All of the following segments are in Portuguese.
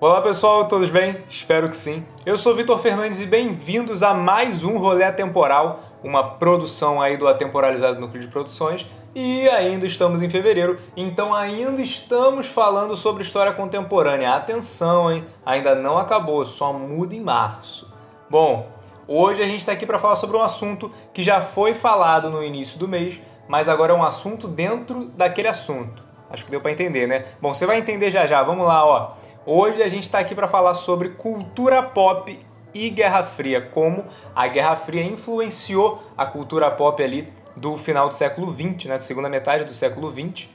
Olá pessoal, todos bem? Espero que sim. Eu sou Vitor Fernandes e bem-vindos a mais um Rolê Atemporal, uma produção aí do Atemporalizado Núcleo de Produções. E ainda estamos em fevereiro, então ainda estamos falando sobre história contemporânea. Atenção, hein? Ainda não acabou, só muda em março. Bom, hoje a gente está aqui para falar sobre um assunto que já foi falado no início do mês, mas agora é um assunto dentro daquele assunto. Acho que deu para entender, né? Bom, você vai entender já já. Vamos lá, ó. Hoje a gente está aqui para falar sobre cultura pop e Guerra Fria, como a Guerra Fria influenciou a cultura pop ali do final do século XX, né, segunda metade do século XX,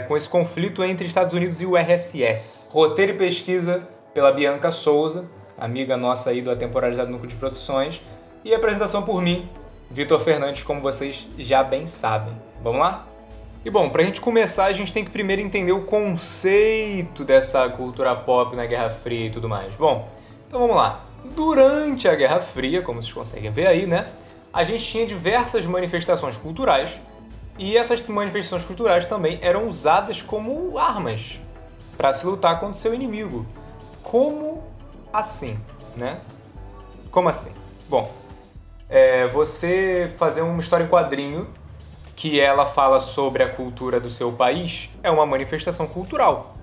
com esse conflito entre Estados Unidos e o RSS. Roteiro e pesquisa pela Bianca Souza, amiga nossa aí do Atemporalizado Núcleo de Produções, e apresentação por mim, Vitor Fernandes, como vocês já bem sabem. Vamos lá? E bom, pra gente começar, a gente tem que primeiro entender o conceito dessa cultura pop na Guerra Fria e tudo mais. Bom, então vamos lá. Durante a Guerra Fria, como vocês conseguem ver aí, né, a gente tinha diversas manifestações culturais e essas manifestações culturais também eram usadas como armas para se lutar contra o seu inimigo. Como assim, né? Como assim? Bom, você fazer uma história em quadrinho que ela fala sobre a cultura do seu país é uma manifestação cultural,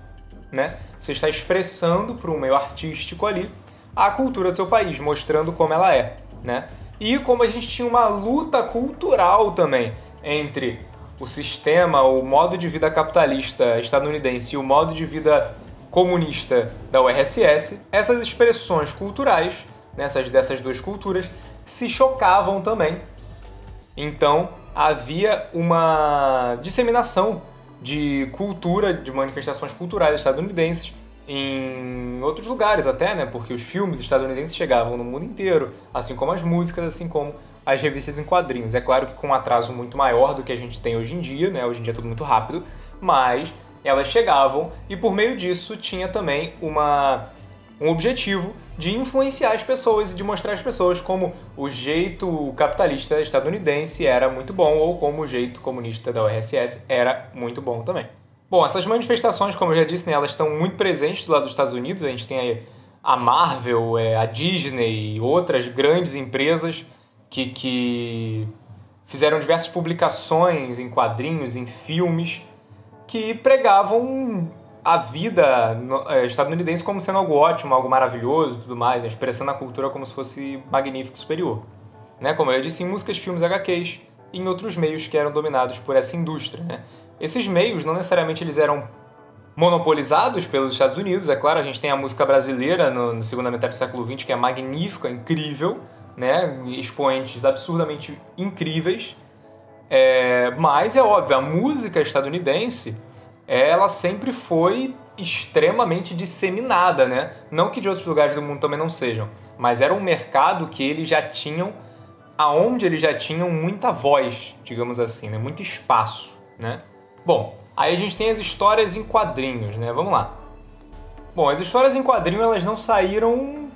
né? Você está expressando para um meio artístico ali a cultura do seu país, mostrando como ela é, né? E como a gente tinha uma luta cultural também entre o sistema, o modo de vida capitalista estadunidense e o modo de vida comunista da URSS, essas expressões culturais, dessas duas culturas, se chocavam também. Então, havia uma disseminação de cultura, de manifestações culturais estadunidenses em outros lugares até, né? Porque os filmes estadunidenses chegavam no mundo inteiro, assim como as músicas, assim como as revistas em quadrinhos. É claro que com um atraso muito maior do que a gente tem hoje em dia, né? Hoje em dia é tudo muito rápido, mas elas chegavam e por meio disso tinha também um objetivo de influenciar as pessoas e de mostrar às pessoas como o jeito capitalista estadunidense era muito bom ou como o jeito comunista da URSS era muito bom também. Bom, essas manifestações, como eu já disse, né, elas estão muito presentes do lado dos Estados Unidos. A gente tem aí a Marvel, a Disney e outras grandes empresas que fizeram diversas publicações em quadrinhos, em filmes, que pregavam a vida estadunidense como sendo algo ótimo, algo maravilhoso e tudo mais, né? Expressando a cultura como se fosse magnífico e superior. Né? Como eu disse, em músicas, filmes, HQs e em outros meios que eram dominados por essa indústria. Né? Esses meios, não necessariamente eles eram monopolizados pelos Estados Unidos, é claro, a gente tem a música brasileira na segunda metade do século XX, que é magnífica, incrível, né? Expoentes absurdamente incríveis, mas é óbvio, a música estadunidense ela sempre foi extremamente disseminada, né? Não que de outros lugares do mundo também não sejam, mas era um mercado que eles já tinham, aonde eles já tinham muita voz, digamos assim, né? Muito espaço, né? Bom, aí a gente tem as histórias em quadrinhos, né? Vamos lá. Bom, as histórias em quadrinho elas não saíram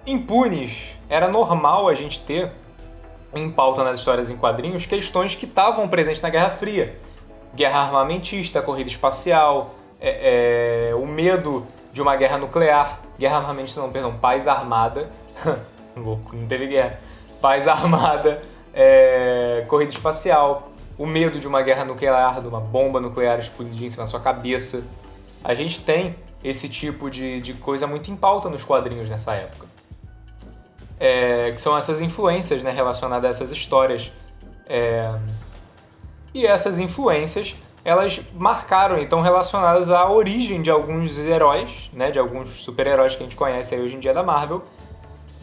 impunes. Era normal a gente ter em pauta nas histórias em quadrinhos questões que estavam presentes na Guerra Fria. Guerra armamentista, corrida espacial, o medo de uma guerra nuclear, paz armada, louco, não teve guerra, paz armada, corrida espacial, o medo de uma guerra nuclear, de uma bomba nuclear explodir em cima da sua cabeça. A gente tem esse tipo de coisa muito em pauta nos quadrinhos nessa época, que são essas influências, né, relacionadas a essas histórias. E essas influências, elas marcaram e estão relacionadas à origem de alguns heróis, né, de alguns super-heróis que a gente conhece aí hoje em dia da Marvel,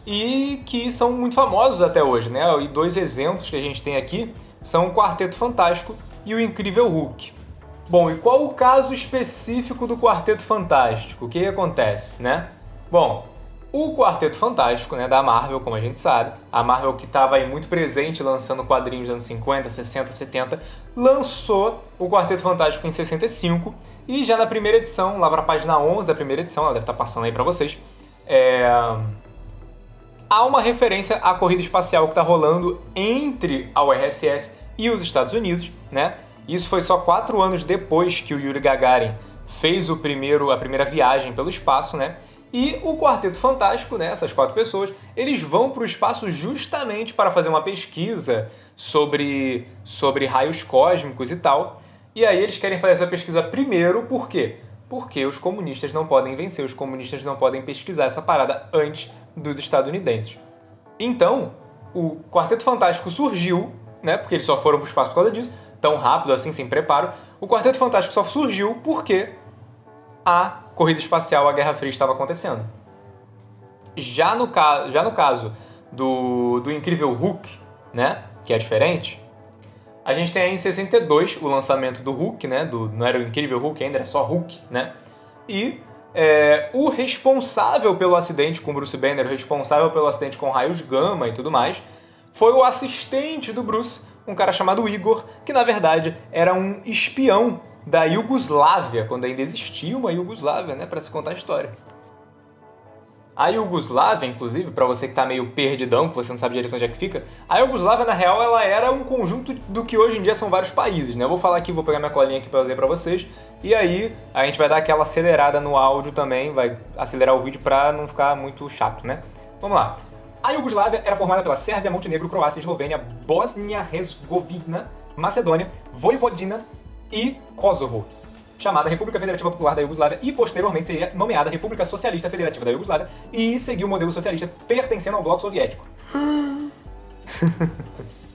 e que são muito famosos até hoje, né? E dois exemplos que a gente tem aqui são o Quarteto Fantástico e o Incrível Hulk. Bom, e qual o caso específico do Quarteto Fantástico? O que acontece, né? Bom, o Quarteto Fantástico, né, da Marvel, como a gente sabe, a Marvel que estava aí muito presente lançando quadrinhos dos anos 50, 60, 70, lançou o Quarteto Fantástico em 65 e já na primeira edição, lá para a página 11 da primeira edição, ela deve estar passando aí para vocês, há uma referência à corrida espacial que está rolando entre a URSS e os Estados Unidos, né? Isso foi só 4 anos depois que o Yuri Gagarin fez a primeira viagem pelo espaço, né? E o Quarteto Fantástico, né, essas 4 pessoas, eles vão para o espaço justamente para fazer uma pesquisa sobre raios cósmicos e tal. E aí eles querem fazer essa pesquisa primeiro, por quê? Porque os comunistas não podem vencer, os comunistas não podem pesquisar essa parada antes dos estadunidenses. Então, o Quarteto Fantástico surgiu, né, porque eles só foram para o espaço por causa disso, tão rápido assim, sem preparo. O Quarteto Fantástico só surgiu porque a corrida espacial, a Guerra Fria estava acontecendo. Já no caso do Incrível Hulk, né, que é diferente, a gente tem aí em 62 o lançamento do Hulk, né, não era o Incrível Hulk ainda, era só Hulk, né, e o responsável pelo acidente com Bruce Banner, o responsável pelo acidente com raios gama e tudo mais, foi o assistente do Bruce, um cara chamado Igor, que na verdade era um espião da Iugoslávia, quando ainda existia uma Iugoslávia, né, para se contar a história. A Iugoslávia, inclusive, para você que tá meio perdidão, que você não sabe direito onde é que fica, a Iugoslávia, na real, ela era um conjunto do que hoje em dia são vários países, né? Eu vou falar aqui, vou pegar minha colinha aqui para ler para vocês, e aí a gente vai dar aquela acelerada no áudio também, vai acelerar o vídeo para não ficar muito chato, né? Vamos lá. A Iugoslávia era formada pela Sérvia, Montenegro, Croácia, Eslovênia, Bósnia-Herzegovina, Macedônia, Voivodina e Kosovo, chamada República Federativa Popular da Iugoslávia, e posteriormente seria nomeada República Socialista Federativa da Iugoslávia e seguiu o modelo socialista pertencendo ao bloco soviético.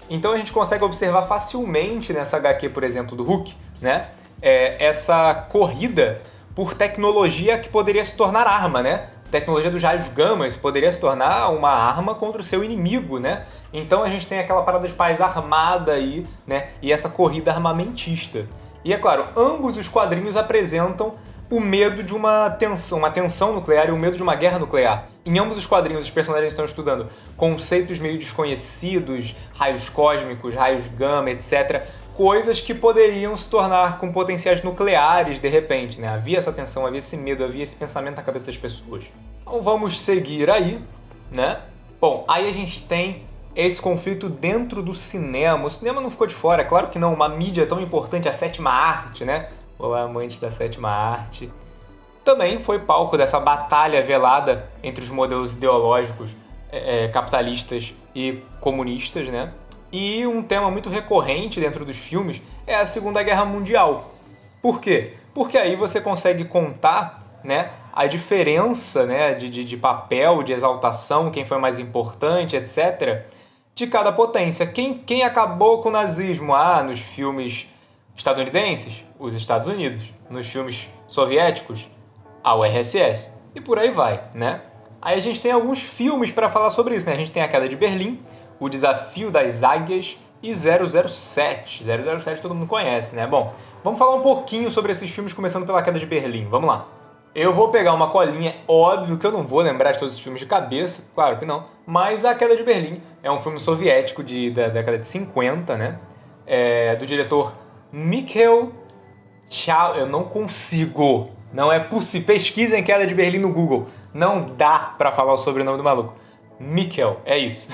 Então a gente consegue observar facilmente nessa HQ, por exemplo, do Hulk, né, essa corrida por tecnologia que poderia se tornar arma, né? Tecnologia dos raios gama, isso poderia se tornar uma arma contra o seu inimigo, né? Então a gente tem aquela parada de paz armada aí, né? E essa corrida armamentista. E é claro, ambos os quadrinhos apresentam o medo de uma tensão nuclear e o medo de uma guerra nuclear. Em ambos os quadrinhos, os personagens estão estudando conceitos meio desconhecidos, raios cósmicos, raios gama, etc. Coisas que poderiam se tornar com potenciais nucleares de repente, né? Havia essa tensão, havia esse medo, havia esse pensamento na cabeça das pessoas. Então vamos seguir aí, né? Bom, aí a gente tem esse conflito dentro do cinema. O cinema não ficou de fora, é claro que não, uma mídia tão importante, a sétima arte, né? Olá, amante da sétima arte. Também foi palco dessa batalha velada entre os modelos ideológicos capitalistas e comunistas, né? E um tema muito recorrente dentro dos filmes é a Segunda Guerra Mundial. Por quê? Porque aí você consegue contar, né, a diferença, né, de papel, de exaltação, quem foi mais importante, etc., de cada potência. Quem acabou com o nazismo? Nos filmes estadunidenses, os Estados Unidos. Nos filmes soviéticos, a URSS. E por aí vai, né? Aí a gente tem alguns filmes para falar sobre isso, né? A gente tem A Queda de Berlim, O Desafio das Águias e 007. 007 todo mundo conhece, né? Bom, vamos falar um pouquinho sobre esses filmes, começando pela Queda de Berlim. Vamos lá. Eu vou pegar uma colinha, óbvio que eu não vou lembrar de todos os filmes de cabeça, claro que não, mas A Queda de Berlim é um filme soviético da década de 50, né? Do diretor Mikhail Tchau, eu não consigo, não é possível, pesquisem Queda de Berlim no Google, não dá pra falar o sobrenome do maluco. Mikhail, é isso.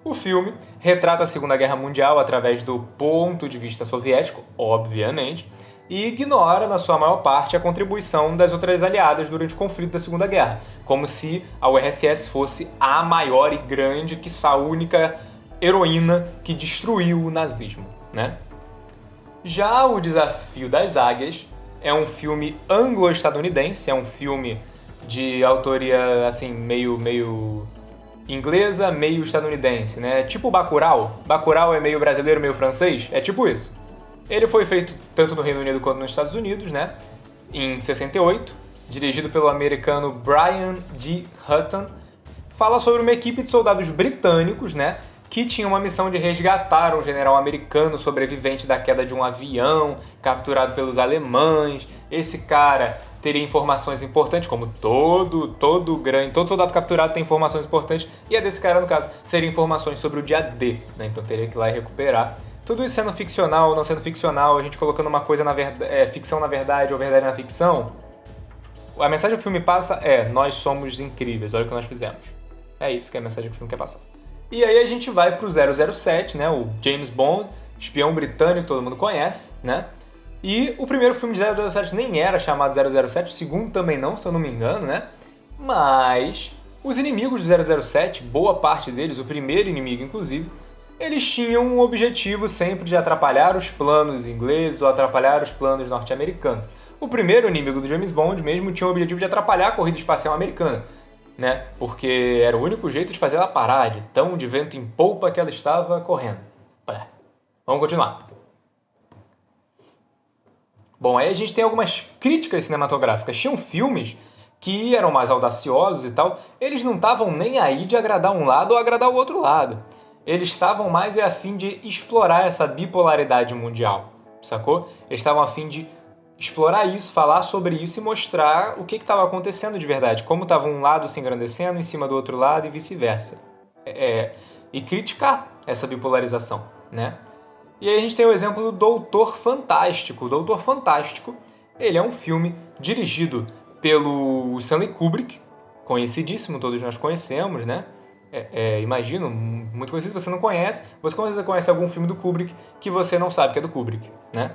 O filme retrata a Segunda Guerra Mundial através do ponto de vista soviético, obviamente, e ignora, na sua maior parte, a contribuição das outras aliadas durante o conflito da Segunda Guerra, como se a URSS fosse a maior e grande, quiçá única heroína que destruiu o nazismo, né? Já O Desafio das Águias é um filme anglo-estadunidense, é um filme de autoria, assim, meio inglesa, meio estadunidense, né? Tipo Bacurau. Bacurau é meio brasileiro, meio francês, é tipo isso. Ele foi feito tanto no Reino Unido quanto nos Estados Unidos, né? Em 68, dirigido pelo americano Brian D. Hutton. Fala sobre uma equipe de soldados britânicos, né? Que tinha uma missão de resgatar um general americano sobrevivente da queda de um avião capturado pelos alemães. Esse cara teria informações importantes, como todo soldado capturado tem informações importantes, e a desse cara, no caso, seria informações sobre o dia D, né? Então teria que ir lá e recuperar. Tudo isso sendo ficcional ou não sendo ficcional, a gente colocando uma coisa ficção na verdade ou verdade na ficção, a mensagem que o filme passa é: nós somos incríveis, olha o que nós fizemos. É isso que é a mensagem que o filme quer passar. E aí a gente vai pro 007, né, o James Bond, espião britânico, todo mundo conhece, né? E o primeiro filme de 007 nem era chamado 007, o segundo também não, se eu não me engano, né? Mas os inimigos do 007, boa parte deles, o primeiro inimigo inclusive, eles tinham um objetivo sempre de atrapalhar os planos ingleses ou atrapalhar os planos norte-americanos. O primeiro inimigo do James Bond mesmo tinha o objetivo de atrapalhar a corrida espacial americana, né? Porque era o único jeito de fazer ela parar, de tão de vento em polpa que ela estava correndo. Vamos continuar. Bom, aí a gente tem algumas críticas cinematográficas. Tinham filmes que eram mais audaciosos e tal, eles não estavam nem aí de agradar um lado ou agradar o outro lado. Eles estavam mais a fim de explorar essa bipolaridade mundial, sacou? Eles estavam a fim de explorar isso, falar sobre isso e mostrar o que estava acontecendo de verdade, como estava um lado se engrandecendo em cima do outro lado e vice-versa. E criticar essa bipolarização, né? E aí a gente tem o exemplo do Doutor Fantástico. O Doutor Fantástico, ele é um filme dirigido pelo Stanley Kubrick, conhecidíssimo, todos nós conhecemos, né? Imagino, muito conhecido, você não conhece. Você com certeza conhece algum filme do Kubrick que você não sabe que é do Kubrick, né?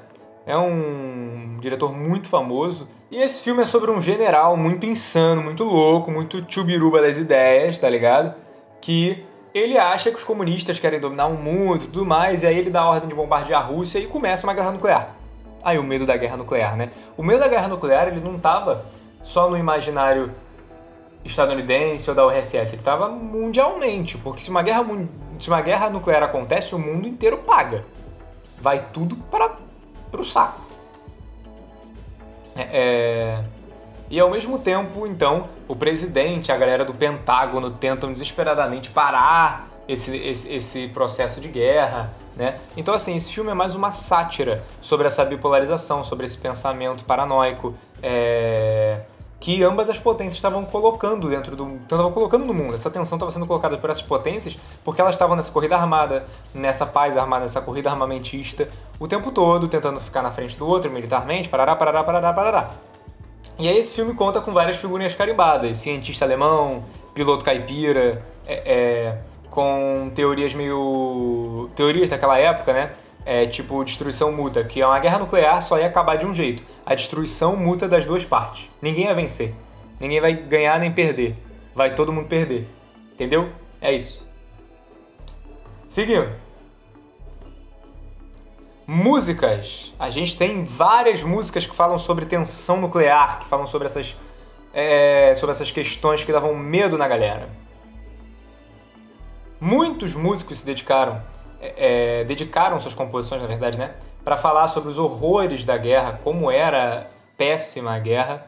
É um diretor muito famoso. E esse filme é sobre um general muito insano, muito louco, muito chubiruba das ideias, tá ligado? Que ele acha que os comunistas querem dominar o mundo e tudo mais, e aí ele dá a ordem de bombardear a Rússia e começa uma guerra nuclear. Aí o medo da guerra nuclear, né? O medo da guerra nuclear, ele não estava só no imaginário estadunidense ou da URSS, ele estava mundialmente, porque se uma guerra nuclear acontece, o mundo inteiro paga. Vai tudo para o saco. E ao mesmo tempo, então, o presidente, a galera do Pentágono tentam desesperadamente parar esse processo de guerra, né? Então, assim, esse filme é mais uma sátira sobre essa bipolarização, sobre esse pensamento paranoico que ambas as potências estavam colocando no mundo. Essa tensão estava sendo colocada por essas potências porque elas estavam nessa corrida armada, nessa paz armada, nessa corrida armamentista, o tempo todo, tentando ficar na frente do outro militarmente, parará. E aí esse filme conta com várias figurinhas carimbadas, cientista alemão, piloto caipira, com teorias daquela época, né? Tipo destruição mútua, que é uma guerra nuclear só ia acabar de um jeito, a destruição mútua das duas partes. Ninguém ia vencer, ninguém vai ganhar nem perder, vai todo mundo perder, entendeu? É isso. Seguindo. Músicas. A gente tem várias músicas que falam sobre tensão nuclear, que falam sobre essas questões que davam medo na galera. Muitos músicos se dedicaram suas composições, na verdade, né, para falar sobre os horrores da guerra, como era péssima a guerra,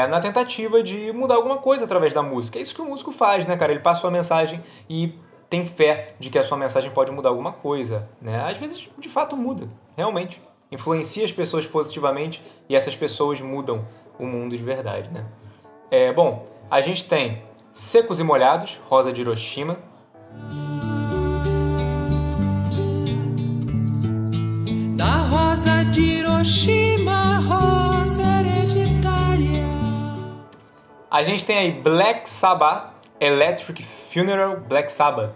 na tentativa de mudar alguma coisa através da música. É isso que o músico faz, né, cara? Ele passa uma mensagem e tem fé de que a sua mensagem pode mudar alguma coisa, né? Às vezes, de fato, muda, realmente. Influencia as pessoas positivamente e essas pessoas mudam o mundo de verdade, né? Bom, a gente tem Secos e Molhados, Rosa de Hiroshima. Da Rosa de Hiroshima, rosa hereditária. A gente tem aí Black Sabbath, Electric Funeral, Black Sabbath.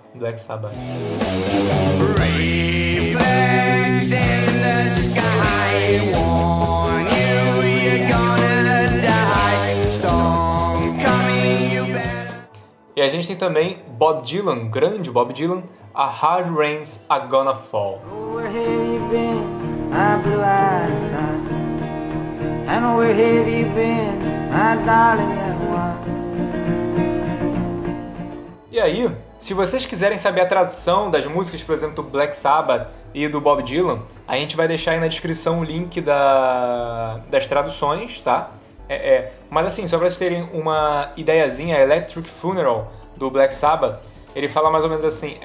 Reflex in the sky, warn you, you're gonna die. Storm coming, you better. E a gente tem também Bob Dylan, grande Bob Dylan, A Hard Rain's a Gonna Fall. Where have you been, my blue-eyed son? And where have you been, my darling young one? E aí, se vocês quiserem saber a tradução das músicas, por exemplo, do Black Sabbath e do Bob Dylan, a gente vai deixar aí na descrição o link das traduções, tá? Mas assim, só pra vocês terem uma ideiazinha, Electric Funeral do Black Sabbath, ele fala mais ou menos assim,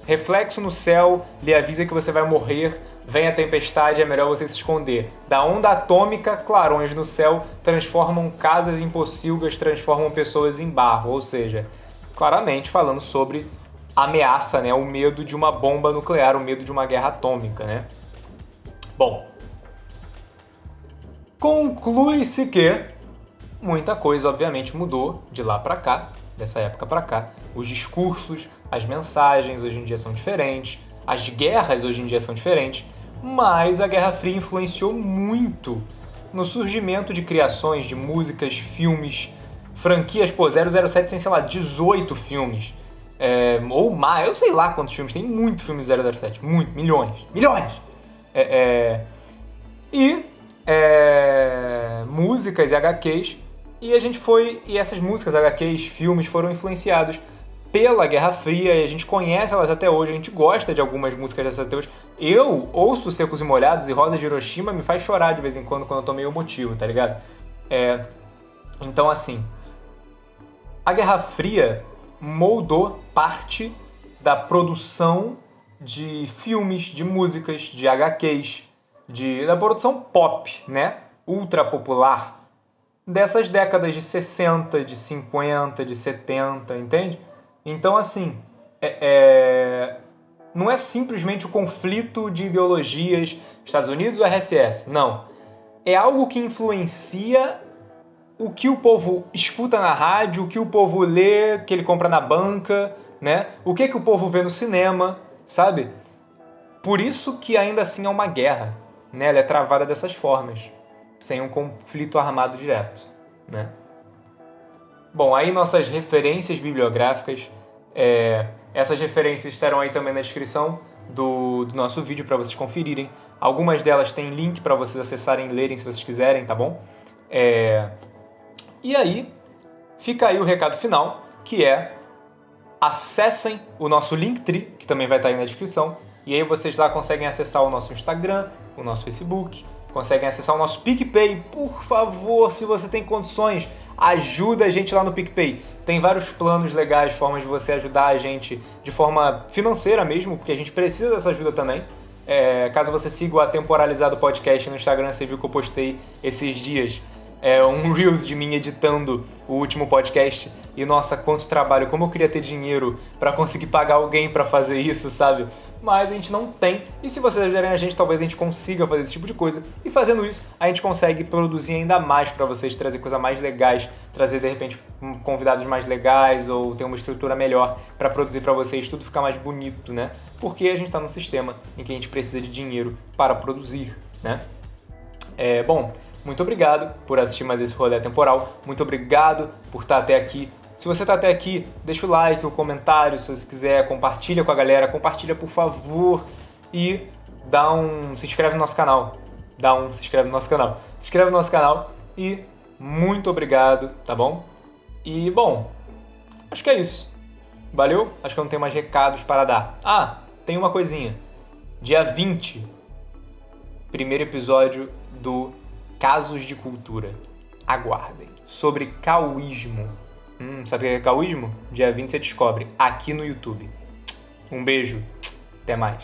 reflexo no céu lhe avisa que você vai morrer, vem a tempestade, é melhor você se esconder. Da onda atômica, clarões no céu transformam casas em pocilgas, transformam pessoas em barro, ou seja, claramente falando sobre ameaça, né? O medo de uma bomba nuclear, o medo de uma guerra atômica, né? Bom, conclui-se que muita coisa, obviamente, mudou de lá pra cá, dessa época pra cá. Os discursos, as mensagens hoje em dia são diferentes, as guerras hoje em dia são diferentes, mas a Guerra Fria influenciou muito no surgimento de criações de músicas, filmes, franquias. 007 tem, sei lá, 18 filmes. Ou mais, eu sei lá quantos filmes, tem muito filme de 007, muito, milhões. Músicas e HQs, e essas músicas, HQs, filmes foram influenciados pela Guerra Fria, e a gente conhece elas até hoje, a gente gosta de algumas músicas dessas até hoje. Eu ouço Secos e Molhados, e Rosa de Hiroshima me faz chorar de vez em quando eu tô meio emotivo, tá ligado? Então, assim, a Guerra Fria moldou parte da produção de filmes, de músicas, de HQs, da produção pop, né? Ultra popular, dessas décadas de 60, de 50, de 70, entende? Então, assim, não é simplesmente o conflito de ideologias Estados Unidos ou RSS, não. É algo que influencia o que o povo escuta na rádio, o que o povo lê, que ele compra na banca, né? O que o povo vê no cinema, sabe? Por isso que ainda assim é uma guerra, né? Ela é travada dessas formas, sem um conflito armado direto, né? Bom, aí nossas referências bibliográficas, essas referências estarão aí também na descrição do nosso vídeo para vocês conferirem. Algumas delas têm link para vocês acessarem e lerem se vocês quiserem, tá bom? E aí, fica aí o recado final, que é: acessem o nosso Linktree, que também vai estar aí na descrição, e aí vocês lá conseguem acessar o nosso Instagram, o nosso Facebook, conseguem acessar o nosso PicPay. Por favor, se você tem condições, ajuda a gente lá no PicPay. Tem vários planos legais, formas de você ajudar a gente de forma financeira mesmo, porque a gente precisa dessa ajuda também. Caso você siga o Atemporalizado Podcast no Instagram, você viu que eu postei esses dias um Reels de mim editando o último podcast. E nossa, quanto trabalho, como eu queria ter dinheiro pra conseguir pagar alguém pra fazer isso, sabe? Mas a gente não tem, e se vocês ajudarem a gente, talvez a gente consiga fazer esse tipo de coisa, e fazendo isso, a gente consegue produzir ainda mais pra vocês, trazer coisas mais legais, trazer de repente convidados mais legais, ou ter uma estrutura melhor pra produzir pra vocês, tudo ficar mais bonito, né? Porque a gente tá num sistema em que a gente precisa de dinheiro para produzir, né? Bom, muito obrigado por assistir mais esse rolê temporal, muito obrigado por estar até aqui. Se você está até aqui, deixa o like, o comentário, se você quiser, compartilha com a galera, compartilha por favor, e se inscreve no nosso canal, se inscreve no nosso canal, e muito obrigado, tá bom? E bom, acho que é isso, valeu? Acho que eu não tenho mais recados para dar. Tem uma coisinha, dia 20, primeiro episódio do Casos de Cultura, aguardem, sobre caoísmo. Sabe o que é caoísmo? Dia 20 você descobre, aqui no YouTube. Um beijo, até mais.